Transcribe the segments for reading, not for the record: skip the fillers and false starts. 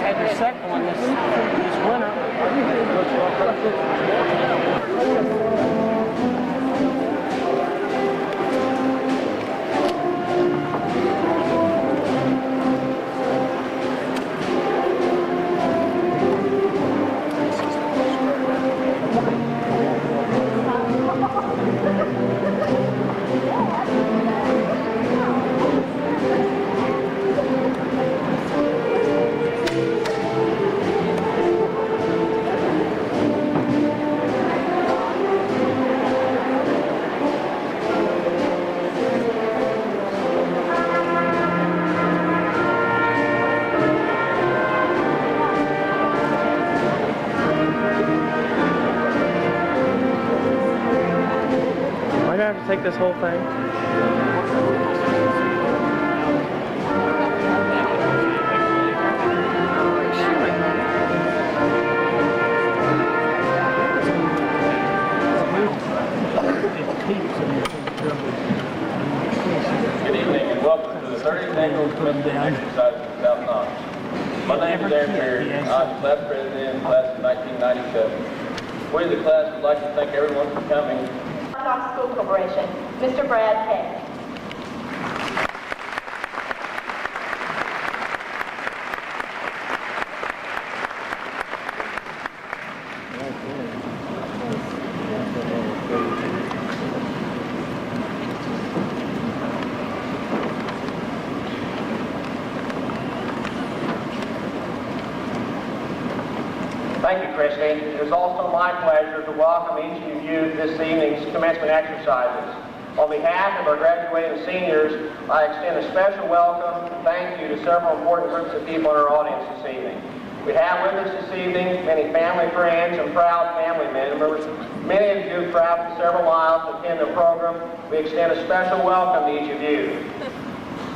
had your second one this winter. Might I have to take this whole thing? Good evening and welcome to the 30th Annual Commencement Exercise in South Knox. My name is Aaron Perry. I'm class president in class of 1997. We, the class, would like to thank everyone for coming. Knox School Corporation, Mr. Brad Peck. Thank you, Christy. It is also my pleasure to welcome each of you to this evening's commencement exercises. On behalf of our graduating seniors, I extend a special welcome and thank you to several important groups of people in our audience this evening. We have with us this evening many family friends and proud family members. Many of you have traveled several miles to attend the program. We extend a special welcome to each of you.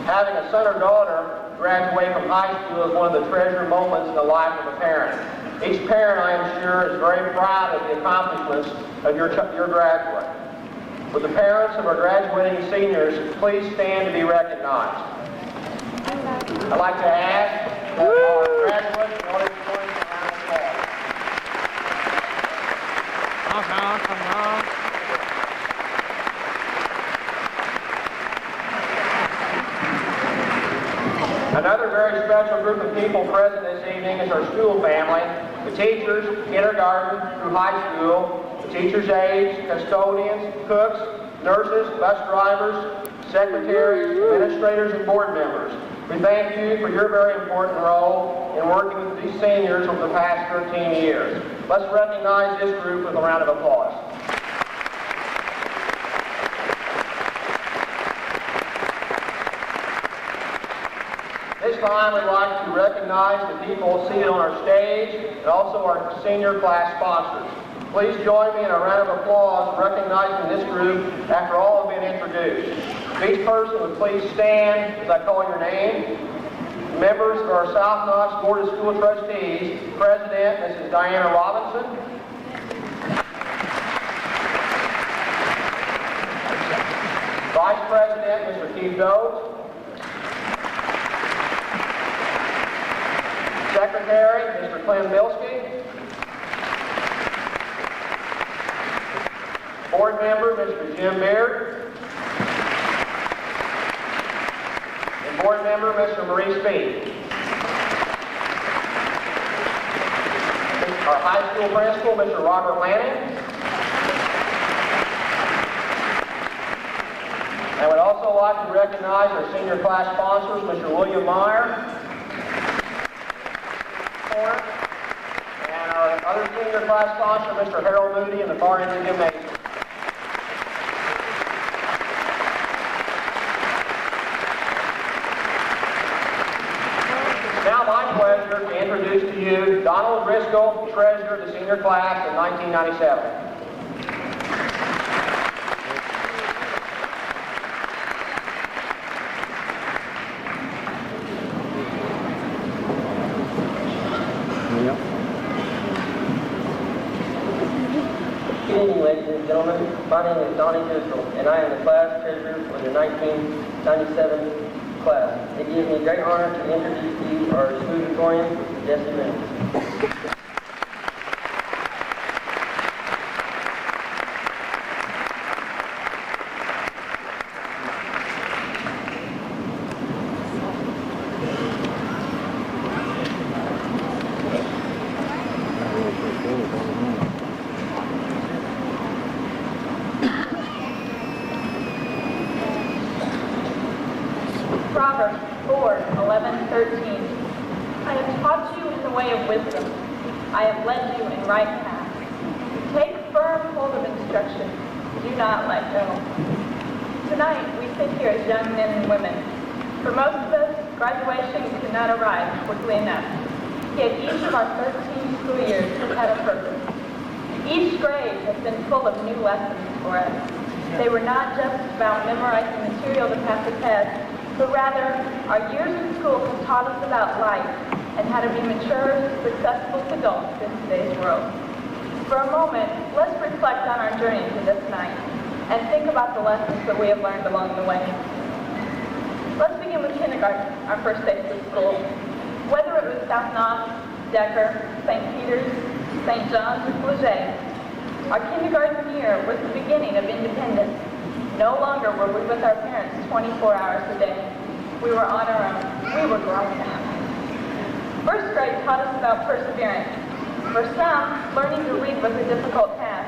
Having a son or daughter graduate from high school is one of the treasured moments in the life of a parent. Each parent, I am sure, is very proud of the accomplishments of your graduate. Would the parents of our graduating seniors please stand to be recognized? I'd like to ask that our graduates in order to join us in a round of applause. Come on. Another very special group of people present this evening is our school family, the teachers, kindergarten through high school, the teachers' aides, custodians, cooks, nurses, bus drivers, secretaries, administrators, and board members. We thank you for your very important role in working with these seniors over the past 13 years. Let's recognize this group with a round of applause. This time we'd like to recognize the people seated on our stage and also our senior class sponsors. Please join me in a round of applause recognizing this group after all have been introduced. If each person would please stand as I call your name. Members of our South Knox Board of School Trustees, President Mrs. Diana Robinson, Vice President Mr. Keith Doe, Secretary, Mr. Clem Bilski. Board member, Mr. Jim Beard. And board member, Mr. Maurice Speed. Our high school principal, Mr. Robert Lanning. I would also like to recognize our senior class sponsors, Mr. William Meyer. And our other senior class sponsor, Mr. Harold Moody, in the far end of the gymnasium. Now my pleasure to introduce to you Donald Driscoll, treasurer of the senior class of 1997. Good evening, ladies and gentlemen. My name is Donnie Driscoll, and I am the class treasurer for the 1997 class. It gives me great honor to introduce to you our salutatorian, Jesse Lynn. Proverbs 4:11-13. I have taught you in the way of wisdom. I have led you in right paths. Take firm hold of instruction. Do not let go. Tonight, we sit here as young men and women. For most of us, graduation could not arrive quickly enough. Yet each of our 13 school years has had a purpose. Each grade has been full of new lessons for us. They were not just about memorizing material to pass a test, but rather, our years in school have taught us about life and how to be mature, successful adults in today's world. For a moment, let's reflect on our journey to this night and think about the lessons that we have learned along the way. Let's begin with kindergarten, our first day of school. Whether it was South Knox, Decker, St. Peter's, St. John's, or Flagey, our kindergarten year was the beginning of independence. No longer were we with our parents 24 hours a day. We were on our own. We were grown now. First grade taught us about perseverance. For some, learning to read was a difficult task.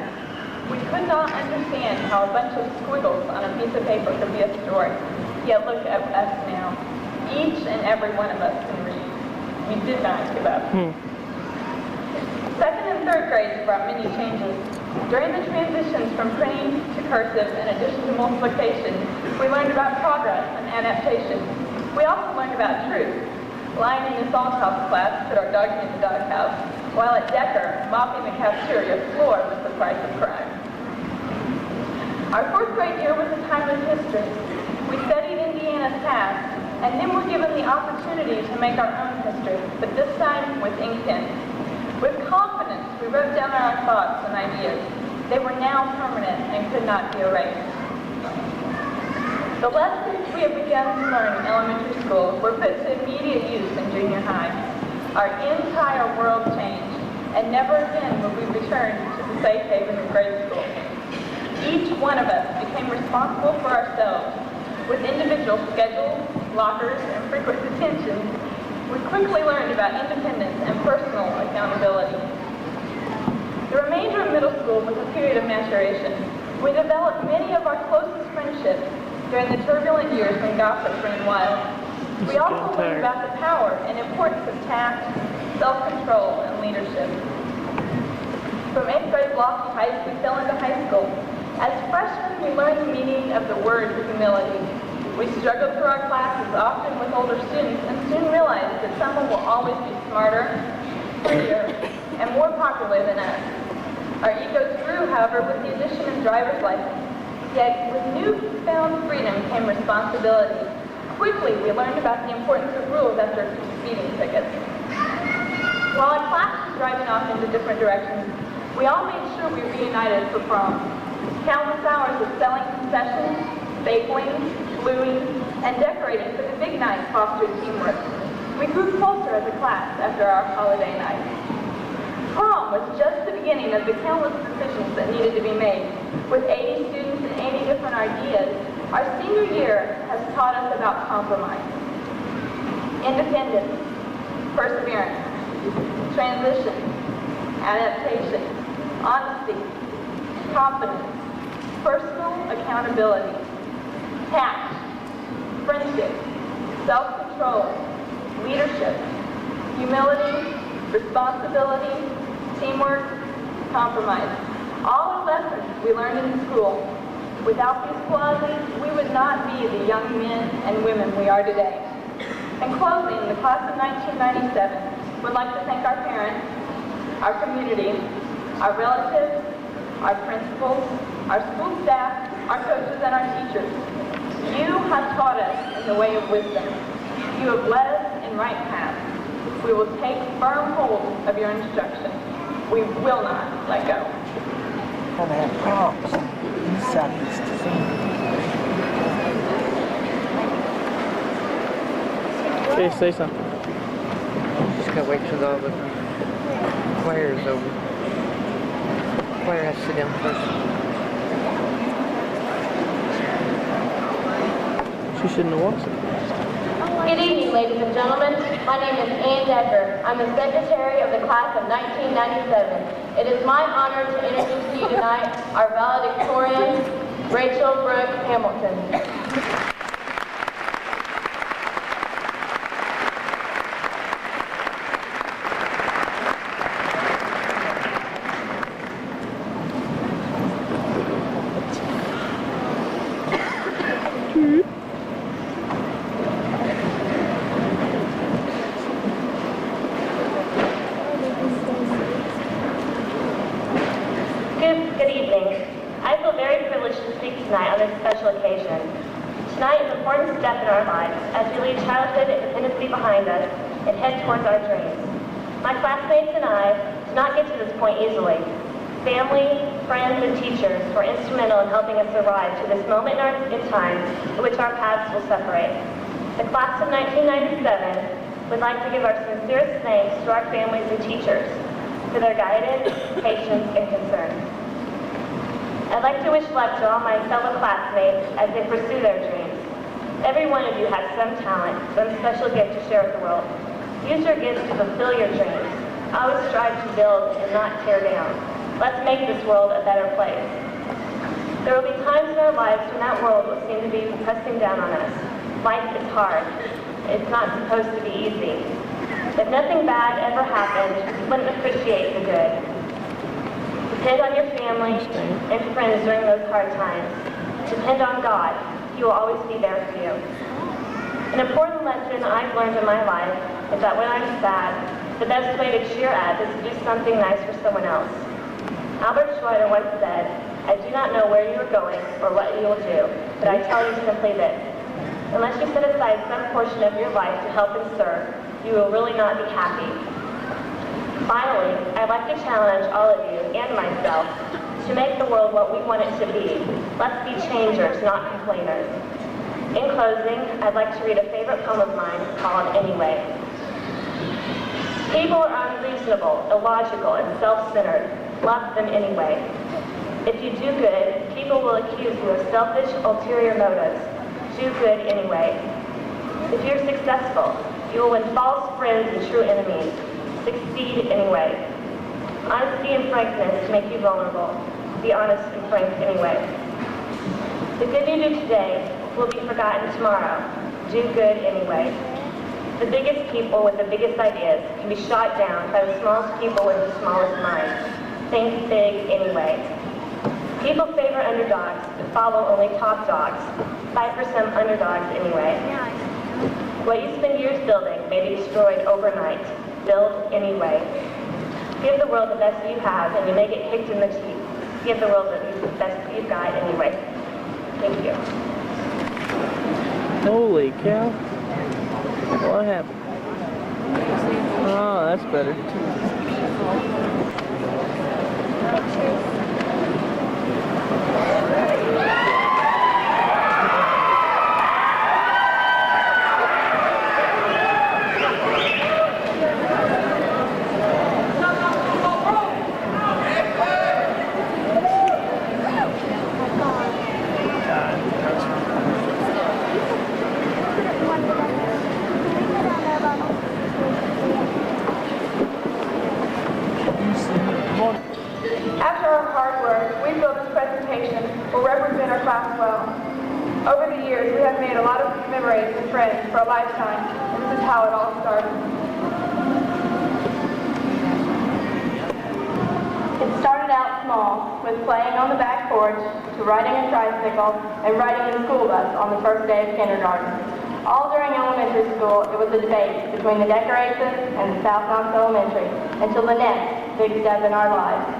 We could not understand how a bunch of squiggles on a piece of paper could be a story. Yet look at us now. Each and every one of us can read. We did not give up. Second and third grades brought many changes. During the transitions from printing to cursive in addition to multiplication, we learned about progress and adaptation. We also learned about truth. Lying in the salt house class put our dog in the doghouse, while at Decker, mopping the cafeteria floor was the price of crime. Our fourth grade year was a time of history. We studied Indiana's past, and then were given the opportunity to make our own history, but this time with ink pen. With confidence, we wrote down our thoughts and ideas. They were now permanent and could not be erased. The lessons we had begun to learn in elementary school were put to immediate use in junior high. Our entire world changed, and never again would we return to the safe haven of grade school. Each one of us became responsible for ourselves. With individual schedules, lockers, and frequent detentions, we quickly learned about independence and personal accountability. The remainder of middle school was a period of maturation. We developed many of our closest friendships during the turbulent years when gossip ran wild. We also learned about the power and importance of tact, self-control, and leadership. From 8th grade block heights, we fell into high school. As freshmen, we learned the meaning of the word humility. We struggled through our classes, often with older students, and soon realized that someone will always be smarter, prettier, and more popular than us. Our egos grew, however, with the addition of driver's license. Yet, with newfound freedom came responsibility. Quickly, we learned about the importance of rules after speeding tickets. While our class was driving off into different directions, we all made sure we reunited for prom. Countless hours of selling concessions, stapling, gluing, and decorating for the big night fostered teamwork. We grew closer as a class after our holiday night. Prom was just the beginning of the countless decisions that needed to be made. With 80 students and 80 different ideas, our senior year has taught us about compromise, independence, perseverance, transition, adaptation, honesty, confidence, personal accountability, tact, friendship, self-control, leadership, humility, responsibility, teamwork, compromise. All are lessons we learned in school. Without these qualities, we would not be the young men and women we are today. In closing, the class of 1997 would like to thank our parents, our community, our relatives, our principals, our school staff, our coaches, and our teachers. You have taught us in the way of wisdom. You have led us in right paths. We will take firm hold of your instruction. We will not let go. Gonna have props inside this thing. Okay, say something. Just gotta wait till all the choir is over. Choir has to sit down first. She shouldn't have walked. Good evening, ladies and gentlemen. My name is Ann Decker. I'm the secretary of the class of 1997. It is my honor to introduce to you tonight our valedictorian, Rachel Brooke Hamilton. Good evening. I feel very privileged to speak tonight on this special occasion. Tonight is an important step in our lives as we leave childhood and infancy behind us and head towards our dreams. My classmates and I did not get to this point easily. Family, friends, and teachers were instrumental in helping us arrive to this moment in time in which our paths will separate. The class of 1997 would like to give our sincerest thanks to our families and teachers for their guidance, patience, and concern. I'd like to wish luck to all my fellow classmates as they pursue their dreams. Every one of you has some talent, some special gift to share with the world. Use your gifts to fulfill your dreams. Always strive to build and not tear down. Let's make this world a better place. There will be times in our lives when that world will seem to be pressing down on us. Life is hard. It's not supposed to be easy. If nothing bad ever happened, you wouldn't appreciate the good. Depend on your family and friends during those hard times. Depend on God. He will always be there for you. An important lesson I've learned in my life is that when I'm sad, the best way to cheer up is to do something nice for someone else. Albert Schweitzer once said, "I do not know where you are going or what you will do, but I tell you simply this. Unless you set aside some portion of your life to help and serve, you will really not be happy." Finally, I'd like to challenge all of you and myself to make the world what we want it to be. Let's be changers, not complainers. In closing, I'd like to read a favorite poem of mine called Anyway. People are unreasonable, illogical, and self-centered. Love them anyway. If you do good, people will accuse you of selfish, ulterior motives. Do good anyway. If you're successful, you will win false friends and true enemies. Succeed anyway. Honesty and frankness make you vulnerable. Be honest and frank anyway. The good you do today will be forgotten tomorrow. Do good anyway. The biggest people with the biggest ideas can be shot down by the smallest people with the smallest minds. Think big anyway. People favor underdogs but follow only top dogs. Fight for some underdogs anyway. What you spend years building may be destroyed overnight. Build anyway. Give the world the best you have and you may get kicked in the teeth. Give the world the best you've got anyway. Thank you. Holy cow. What happened? Oh, that's better. After our hard work, we feel this presentation will represent our class well. Over the years, we have made a lot of memories and friends for a lifetime, and this is how it all started. It started out small, with playing on the back porch, to riding a tricycle, and riding in the school bus on the first day of kindergarten. All during elementary school, it was a debate between the Decorations and the South Knox Elementary, until the next big step in our lives.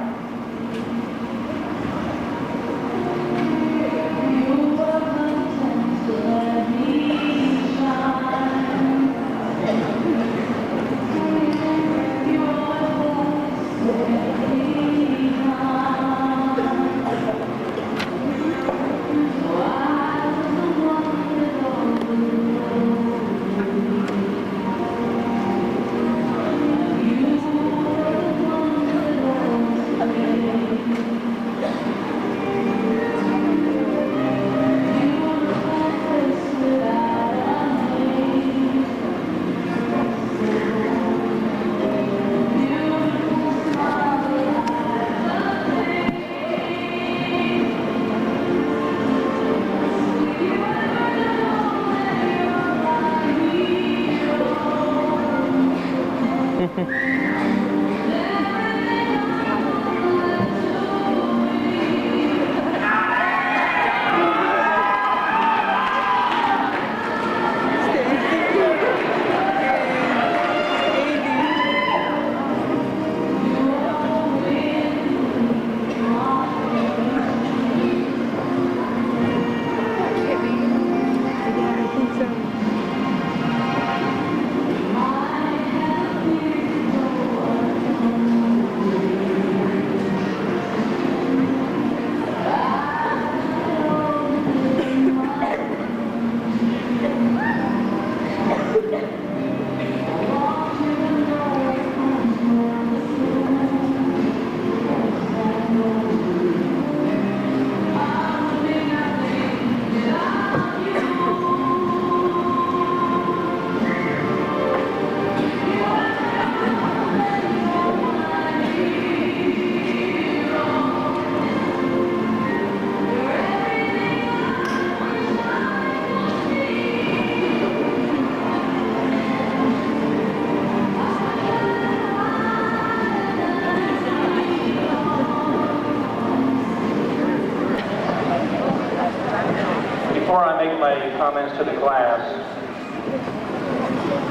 Before I make my comments to the class,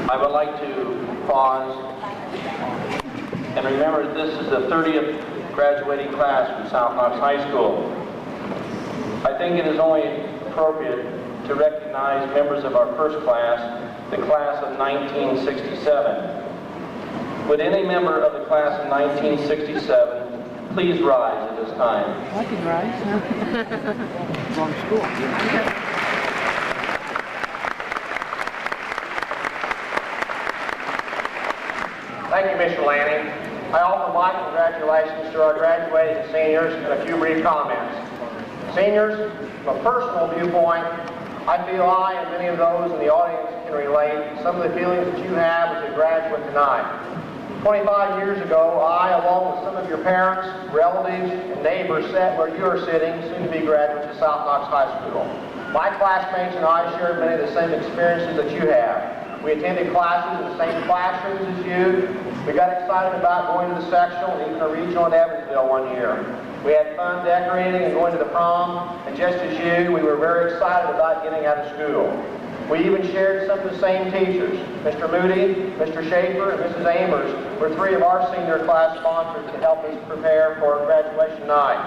I would like to pause and remember that this is the 30th graduating class from South Knox High School. I think it is only appropriate to recognize members of our first class, the class of 1967. Would any member of the class of 1967 please rise at this time? I can rise. Long school. Thank you, Mr. Lanning. I offer my congratulations to our graduating seniors and a few brief comments. Seniors, from a personal viewpoint, I feel I and many of those in the audience can relate to some of the feelings that you have as a graduate tonight. 25 years ago, I, along with some of your parents, relatives, and neighbors, sat where you are sitting, soon to be graduates of South Knox High School. My classmates and I shared many of the same experiences that you have. We attended classes in the same classrooms as you. We got excited about going to the sectional and even a regional in Evansville one year. We had fun decorating and going to the prom, and just as you, we were very excited about getting out of school. We even shared some of the same teachers. Mr. Moody, Mr. Schaefer, and Mrs. Amers were three of our senior class sponsors to help us prepare for graduation night.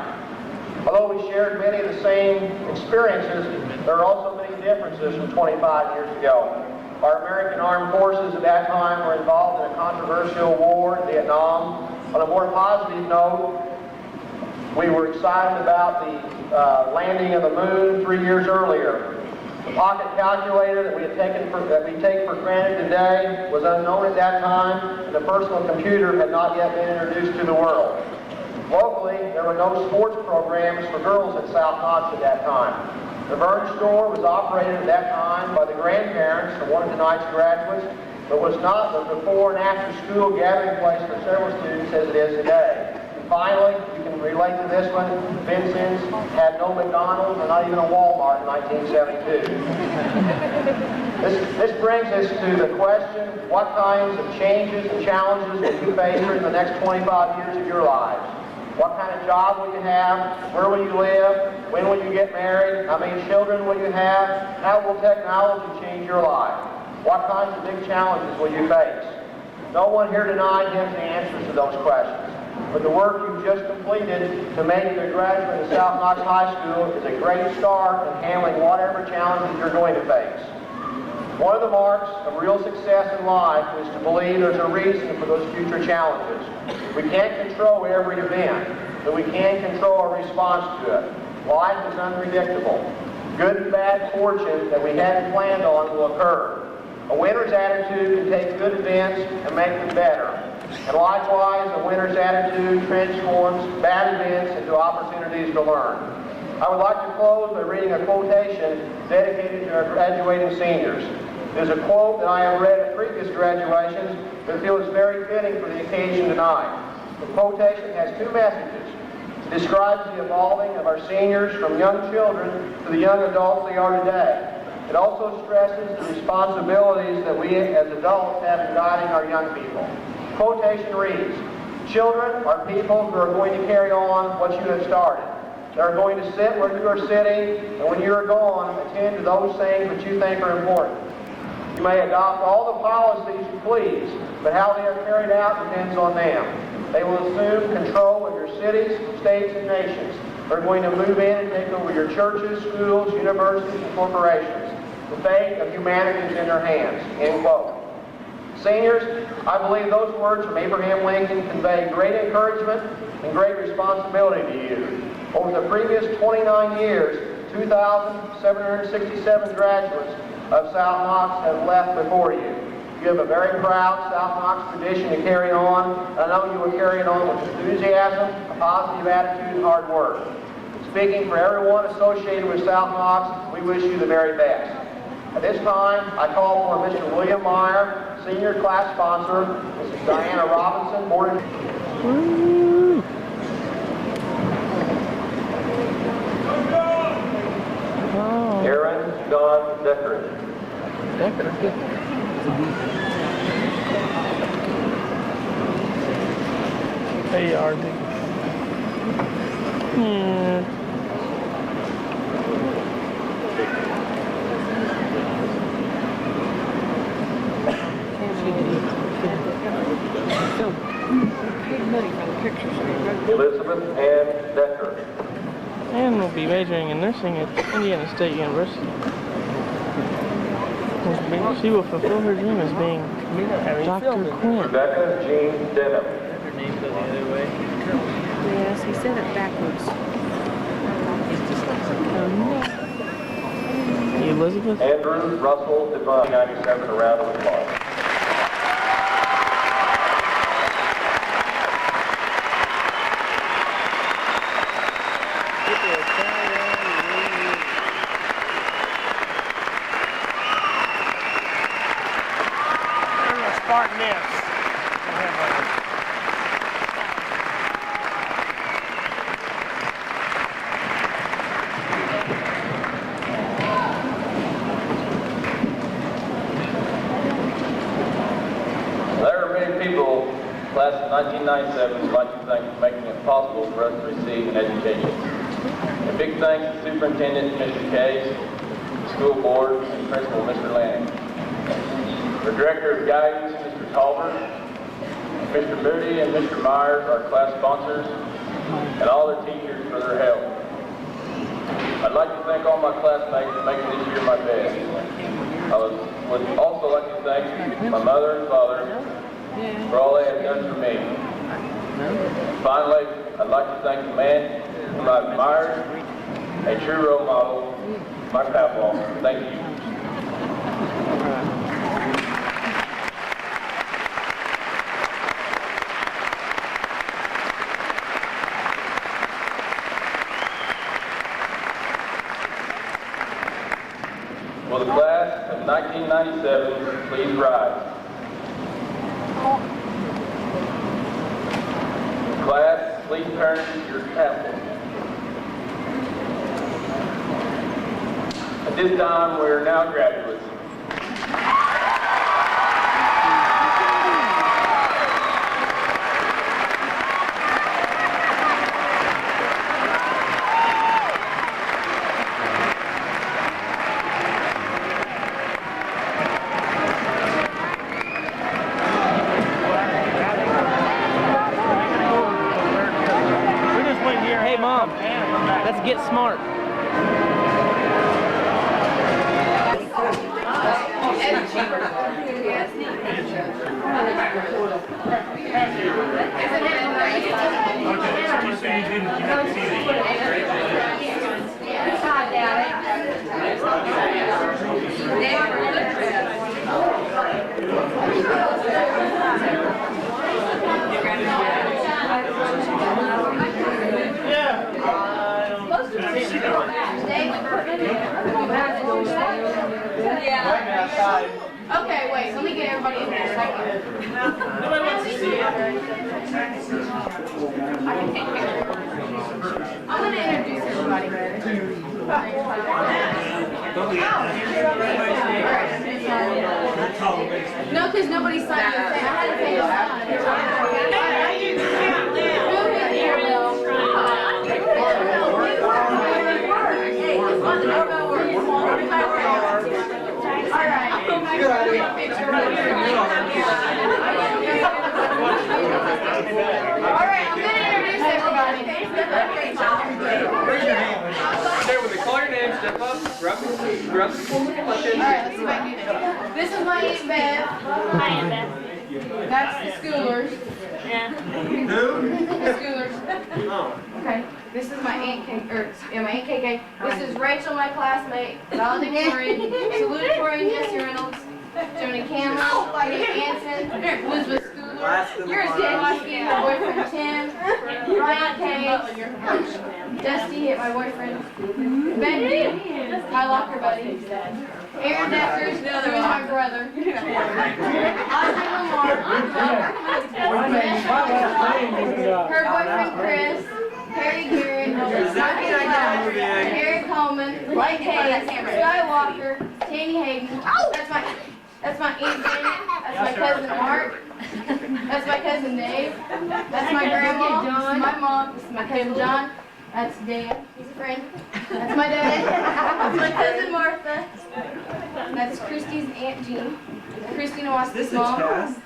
Although we shared many of the same experiences, there are also many differences from 25 years ago. Our American Armed Forces at that time were involved in a controversial war in Vietnam. On a more positive note, we were excited about the landing of the moon 3 years earlier. The pocket calculator that we take for granted today was unknown at that time, and the personal computer had not yet been introduced to the world. Locally, there were no sports programs for girls at South Knox at that time. The Vern store was operated at that time by the grandparents of one of tonight's graduates, but was not the before and after school gathering place for several students as it is today. And finally, you can relate to this one, Vincent's had no McDonald's or not even a Walmart in 1972. This brings us to the question, what kinds of changes and challenges will you face during the next 25 years of your lives? What kind of job will you have? Where will you live? When will you get married? How many children will you have? How will technology change your life? What kinds of big challenges will you face? No one here tonight has the answers to those questions. But the work you've just completed to make you a graduate of South Knox High School is a great start in handling whatever challenges you're going to face. One of the marks of real success in life is to believe there's a reason for those future challenges. We can't control every event, but we can control our response to it. Life is unpredictable. Good and bad fortune that we hadn't planned on will occur. A winner's attitude can take good events and make them better. And likewise, a winner's attitude transforms bad events into opportunities to learn. I would like to close by reading a quotation dedicated to our graduating seniors. It is a quote that I have read at previous graduations, but feels very fitting for the occasion tonight. The quotation has two messages. It describes the evolving of our seniors from young children to the young adults they are today. It also stresses the responsibilities that we as adults have in guiding our young people. Quotation reads, "Children are people who are going to carry on what you have started. They are going to sit where you are sitting, and when you are gone, attend to those things that you think are important. You may adopt all the policies you please, but how they are carried out depends on them. They will assume control of your cities, states, and nations. They're going to move in and take over your churches, schools, universities, and corporations. The fate of humanity is in their hands." End quote. Seniors, I believe those words from Abraham Lincoln convey great encouragement and great responsibility to you. Over the previous 29 years, 2,767 graduates of South Knox have left before you. You have a very proud South Knox tradition to carry on, and I know you will carry it on with enthusiasm, a positive attitude, and hard work. Speaking for everyone associated with South Knox, we wish you the very best. At this time, I call for Mr. William Meyer, Senior Class Sponsor, Mrs. Diana Robinson, Board of... Aaron Don Decker. Hey, RD. Elizabeth Ann Decker. Anne will be majoring in nursing at Indiana State University. She will fulfill her dream as being Dr. Quinn. Rebecca Jean Denham. Yes, he said it backwards. Elizabeth. Andrew Russell Devine, 97, a round of applause. Class of 1997 would like to thank for making it possible for us to receive an education. A big thanks to Superintendent Mr. Case, the school board, and Principal Mr. Lanning. Our Director of Guidance, Mr. Culver, Mr. Moody and Mr. Myers, our class sponsors, and all their teachers for their help. I'd like to thank all my classmates for making this year my best. I would also like to thank my mother and father for all they have done for me. Finally, I'd like to thank the man whom I've admired, a true role model, my papa. Thank you. Will the class of 1997 please rise? Class, please turn to your tablets. At this time, we are now graduates. Hey, Mom, let's get smart. Okay, wait, let me get everybody in here a second. Nobody wants to see it. I can take care of it. I'm going to introduce everybody. No, because nobody signed the thing. I had to say Alright, let's see if I can do this. This is my Aunt Bev. Hi, Aunt Beth. That's the schoolers. Yeah. The schoolers. Okay. This is my Aunt my Aunt KK. This is Rachel, my classmate. Valedictorian. Salutatorian Jesse Reynolds. Joni Campbell. Katie Anson. Elizabeth Schooler. Yours, Jackie. My boyfriend Tim. Ryan Case. Dusty, my boyfriend. Becky, my locker buddy. Aaron Deckers, who is my brother. Audrey Lamar. Her boyfriend Chris. Harry Garrett. Harry Coleman. Blake Hayes. Skywalker. Tanny Hayden. That's my Aunt Janet. That's my cousin Mark. That's my cousin Dave. That's my grandma. This is my mom. This is my cousin John. That's Dan. He's a friend. That's my dad. That's my cousin Martha. That's Christy's Aunt Jean. Christina Watson's mom. That's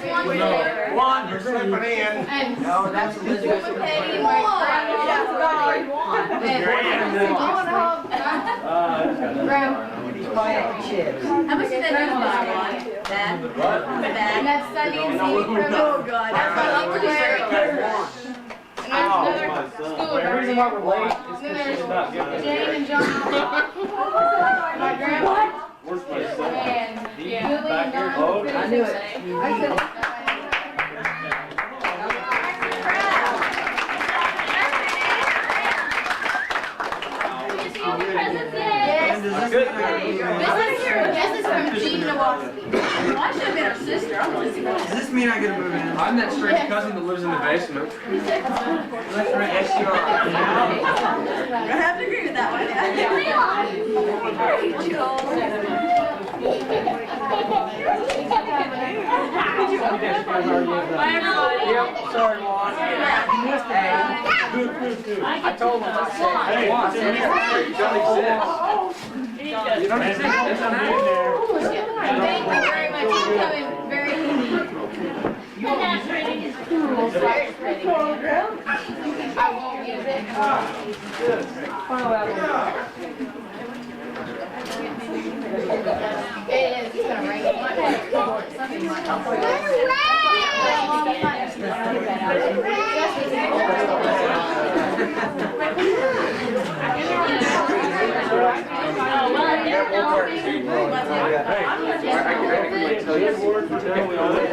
one flavor. One, you're slipping in. And No, that's Elizabeth. Katie, my friend. Grandma. How much did that do Dad? And that's Sunny and Sadie from oh God. That's my Uncle Larry. And there's another school Reason why we're late is Then because she's not there's giving Jane and John. My grandma. And Julie and Don. I knew it. This is from Jean Nowoski. Well, I should have been her sister. I'm Lizzie. Does this mean I get to move in? I'm that strange cousin that lives in the basement. Yes, you are. I have to agree with that one. Bye, everybody. Yep, sorry, Juan. I told him, I said, hey, Juan, You don't exist. you don't exist. Yes, I'm in there. Thank you very much for coming. Very handy. I won't use it. It is. It's gonna rain. I can tell you.